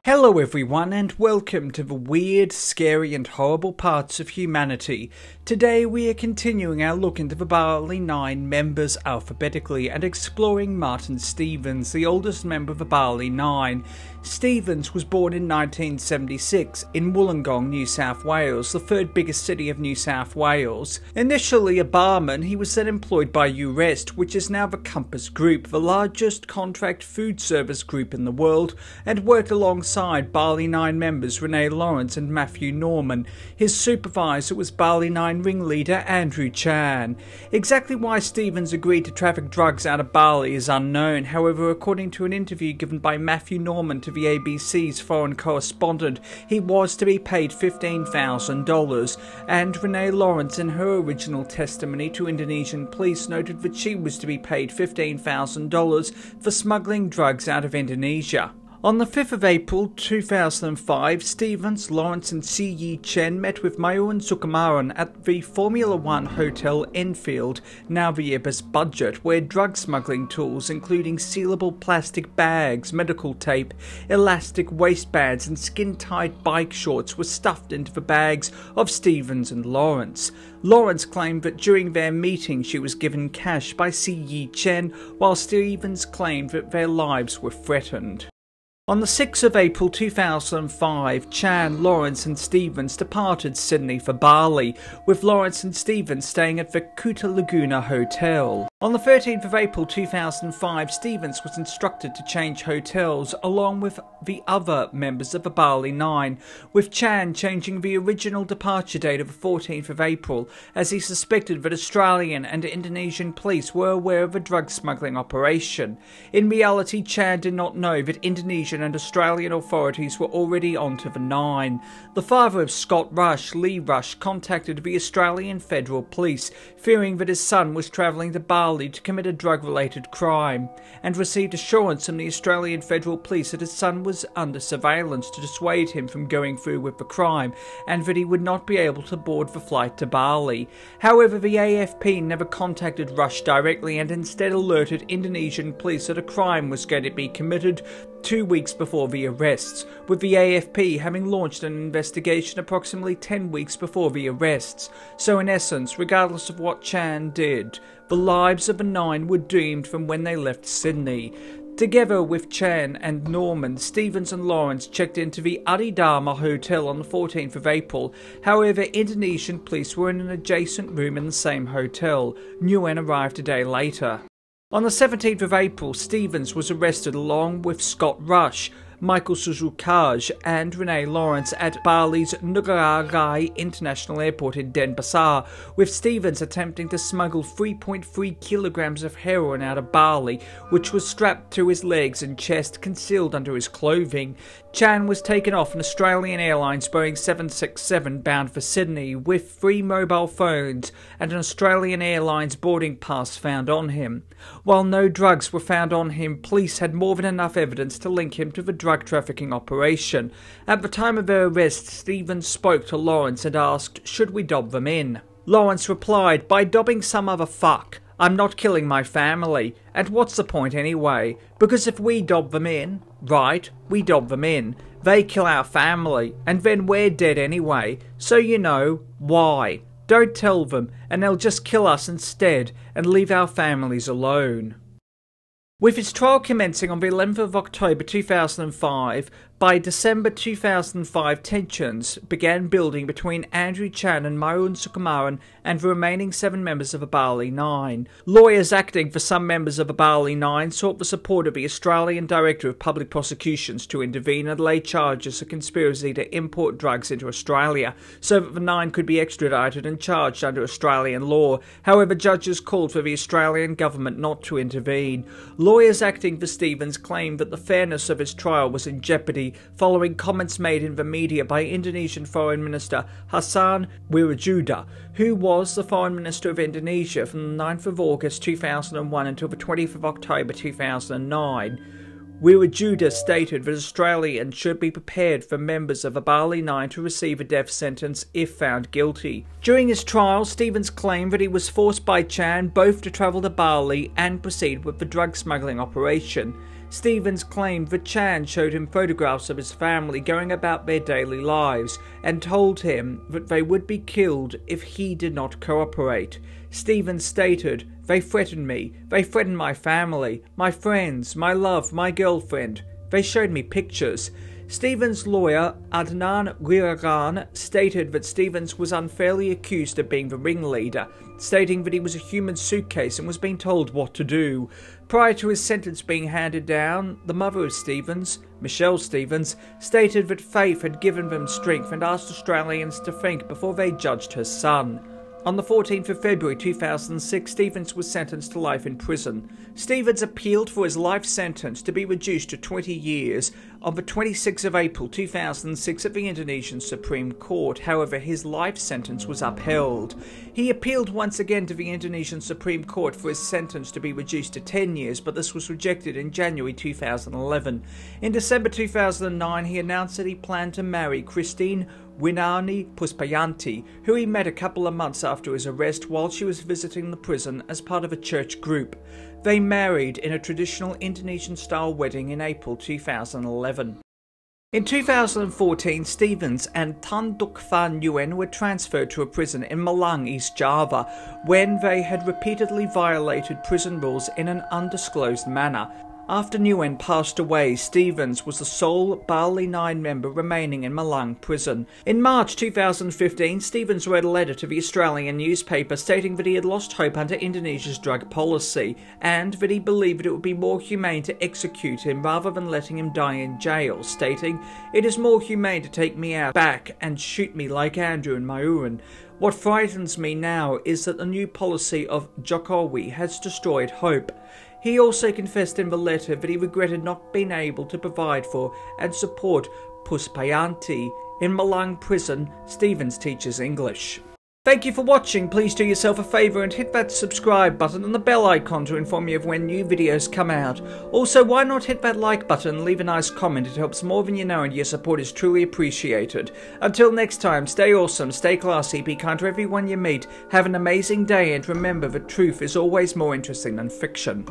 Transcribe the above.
Hello everyone and welcome to the weird, scary and horrible parts of humanity. Today we are continuing our look into the Bali 9 members alphabetically and exploring Martin Stevens, the oldest member of the Bali 9. Stevens was born in 1976 in Wollongong, New South Wales, the third biggest city of New South Wales. Initially a barman, he was then employed by UREST, which is now the Compass Group, the largest contract food service group in the world, and worked alongside Bali 9 members Renee Lawrence and Matthew Norman. His supervisor was Bali 9 ringleader Andrew Chan. Exactly why Stevens agreed to traffic drugs out of Bali is unknown. However, according to an interview given by Matthew Norman to the ABC's foreign correspondent, he was to be paid $15,000, and Renee Lawrence in her original testimony to Indonesian police noted that she was to be paid $15,000 for smuggling drugs out of Indonesia. On the 5th of April 2005, Stevens, Lawrence and C.Y. Chen met with Mayuan Sukumaran at the Formula One Hotel Enfield, now the Ibis Budget, where drug smuggling tools including sealable plastic bags, medical tape, elastic waistbands and skin-tight bike shorts were stuffed into the bags of Stevens and Lawrence. Lawrence claimed that during their meeting she was given cash by C.Y. Chen, while Stevens claimed that their lives were threatened. On the 6th of April 2005, Chan, Lawrence and Stevens departed Sydney for Bali, with Lawrence and Stevens staying at the Kuta Laguna Hotel. On the 13th of April 2005, Stevens was instructed to change hotels along with the other members of the Bali 9, with Chan changing the original departure date of the 14th of April, as he suspected that Australian and Indonesian police were aware of a drug smuggling operation. In reality, Chan did not know that Indonesian and Australian authorities were already onto the 9. The father of Scott Rush, Lee Rush, contacted the Australian Federal Police, fearing that his son was travelling to Bali to commit a drug-related crime, and received assurance from the Australian Federal Police that his son was under surveillance to dissuade him from going through with the crime, and that he would not be able to board the flight to Bali. However, the AFP never contacted Rush directly and instead alerted Indonesian police that a crime was going to be committed 2 weeks before the arrests, with the AFP having launched an investigation approximately 10 weeks before the arrests. So in essence, regardless of what Chan did, the lives of the 9 were doomed from when they left Sydney. Together with Chan and Norman, Stevens and Lawrence checked into the Adidharma Hotel on the 14th of April. However, Indonesian police were in an adjacent room in the same hotel. Nguyen arrived a day later. On the 17th of April, Stevens was arrested along with Scott Rush, Michael Suzukaj and Renee Lawrence at Bali's Ngurah International Airport in Denpasar, with Stevens attempting to smuggle 3.3 kilograms of heroin out of Bali, which was strapped to his legs and chest, concealed under his clothing. Chan was taken off an Australian Airlines Boeing 767 bound for Sydney, with 3 mobile phones and an Australian Airlines boarding pass found on him. While no drugs were found on him, police had more than enough evidence to link him to the drug trafficking operation. At the time of their arrest, Stevens spoke to Lawrence and asked, "Should we dob them in?" Lawrence replied, "By dobbing some other fuck. I'm not killing my family. And what's the point anyway? Because if we dob them in, right, we dob them in, they kill our family, and then we're dead anyway. So you know, why? Don't tell them, and they'll just kill us instead, and leave our families alone." With his trial commencing on the 11th of October 2005, by December 2005 tensions began building between Andrew Chan and Mayuan Sukumaran and the remaining 7 members of the Bali 9. Lawyers acting for some members of the Bali 9 sought the support of the Australian Director of Public Prosecutions to intervene and lay charges of conspiracy to import drugs into Australia, so that the 9 could be extradited and charged under Australian law. However, judges called for the Australian government not to intervene. Lawyers acting for Stevens claimed that the fairness of his trial was in jeopardy following comments made in the media by Indonesian Foreign Minister Hassan Wirajuda, who was the Foreign Minister of Indonesia from the 9th of August 2001 until the 20th of October 2009. Wirajuda stated that Australians should be prepared for members of the Bali 9 to receive a death sentence if found guilty. During his trial, Stevens claimed that he was forced by Chan both to travel to Bali and proceed with the drug smuggling operation. Stevens claimed that Chan showed him photographs of his family going about their daily lives and told him that they would be killed if he did not cooperate. Stevens stated, "They threatened me. They threatened my family, my friends, my love, my girlfriend. They showed me pictures." Stevens' lawyer, Adnan Riragan, stated that Stevens was unfairly accused of being the ringleader, stating that he was a human suitcase and was being told what to do. Prior to his sentence being handed down, the mother of Stevens, Michelle Stevens, stated that faith had given them strength and asked Australians to think before they judged her son. On the 14th of February 2006, Stevens was sentenced to life in prison. Stevens appealed for his life sentence to be reduced to 20 years on the 26th of April 2006 at the Indonesian Supreme Court. However, his life sentence was upheld. He appealed once again to the Indonesian Supreme Court for his sentence to be reduced to 10 years, but this was rejected in January 2011. In December 2009, he announced that he planned to marry Christine Winarni Puspayanti, who he met a couple of months after his arrest while she was visiting the prison as part of a church group. They married in a traditional Indonesian-style wedding in April 2011. In 2014, Stevens and Tan Duc Van Nguyen were transferred to a prison in Malang, East Java, when they had repeatedly violated prison rules in an undisclosed manner. After Nguyen passed away, Stevens was the sole Bali 9 member remaining in Malang Prison. In March 2015, Stevens wrote a letter to the Australian newspaper stating that he had lost hope under Indonesia's drug policy and that he believed that it would be more humane to execute him rather than letting him die in jail, stating, "It is more humane to take me out back and shoot me like Andrew and Mayuran. What frightens me now is that the new policy of Jokowi has destroyed hope." He also confessed in the letter that he regretted not being able to provide for and support Puspayanti. In Malang Prison, Stevens teaches English. Thank you for watching. Please do yourself a favour and hit that subscribe button and the bell icon to inform you of when new videos come out. Also, why not hit that like button and leave a nice comment? It helps more than you know and your support is truly appreciated. Until next time, stay awesome, stay classy, be kind to everyone you meet, have an amazing day and remember that truth is always more interesting than fiction.